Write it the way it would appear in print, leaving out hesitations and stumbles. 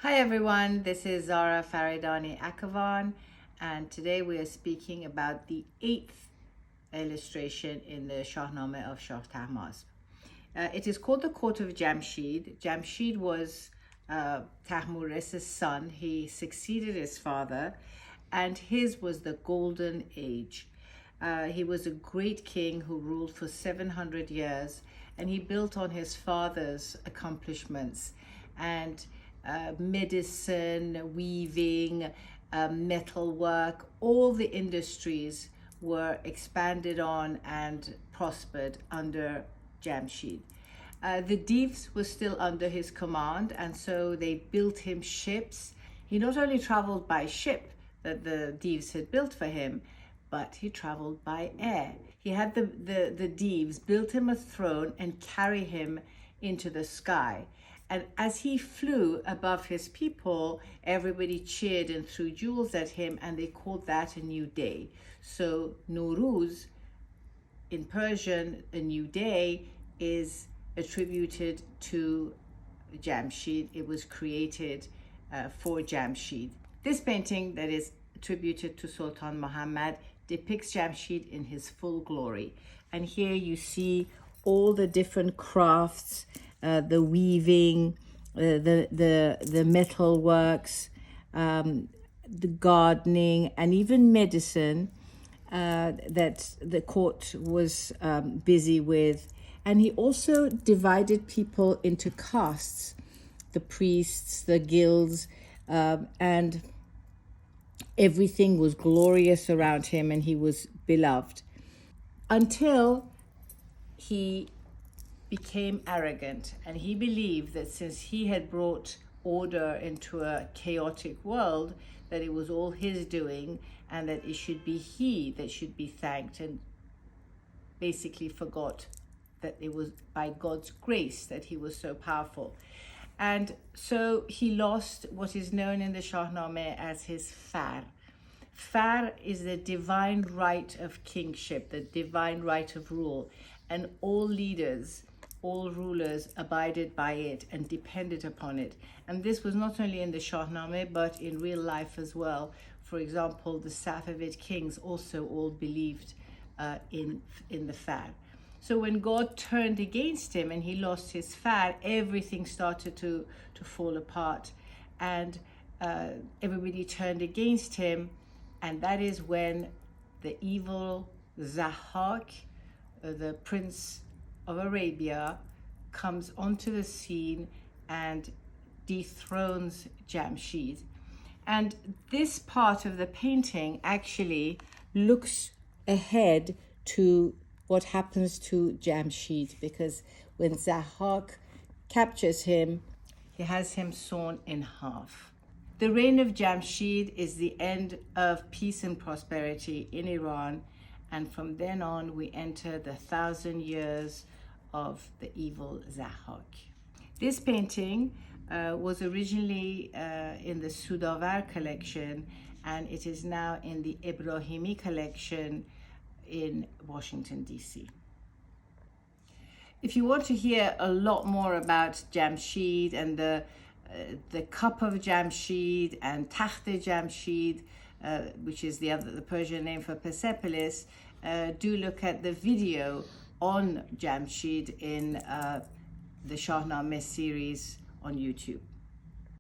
Hi everyone, this is Zara Faridani Akavan, and today we are speaking about the 8th illustration in the Shahnameh of Shah Tahmasb. It is called the Court of Jamshid. Jamshid was Tahmur's son. He succeeded his father, and his was the golden age. He was a great king who ruled for 700 years, and he built on his father's accomplishments and medicine, weaving, metalwork, all the industries were expanded on and prospered under Jamshid. The Deevs were still under his command, and so they built him ships. He not only traveled by ship that the Deevs had built for him, but he traveled by air. He had the Deevs build him a throne and carry him into the sky. And as he flew above his people, everybody cheered and threw jewels at him, and they called that a new day. So Nowruz, in Persian, a new day, is attributed to Jamshid. It was created for Jamshid. This painting that is attributed to Sultan Muhammad depicts Jamshid in his full glory. And here you see all the different crafts, the weaving, the metal works, the gardening, and even medicine that the court was busy with. And he also divided people into castes, the priests, the guilds, and everything was glorious around him, and he was beloved until he became arrogant, and he believed that since he had brought order into a chaotic world, that it was all his doing and that it should be he that should be thanked, and basically forgot that it was by God's grace that he was so powerful. And so he lost what is known in the Shahnameh as his far. Far is the divine right of kingship, the divine right of rule, and all leaders, all rulers abided by it and depended upon it. And this was not only in the Shahnameh, but in real life as well. For example, the Safavid kings also all believed in the far. So when God turned against him and he lost his far, everything started to fall apart, and everybody turned against him. And that is when the evil Zahak, the prince of Arabia, comes onto the scene and dethrones Jamshid. And this part of the painting actually looks ahead to what happens to Jamshid, because when Zahak captures him, he has him sawn in half. The reign of Jamshid is the end of peace and prosperity in Iran, and from then on we enter the 1,000 years of the evil Zahak. This painting was originally in the Sudavar collection, and it is now in the Ibrahimi collection in Washington, D.C. If you want to hear a lot more about Jamshid and the cup of Jamshid and Takht Jamshid, which is the Persian name for Persepolis, do look at the video on Jamshid in the Shahnameh series on YouTube.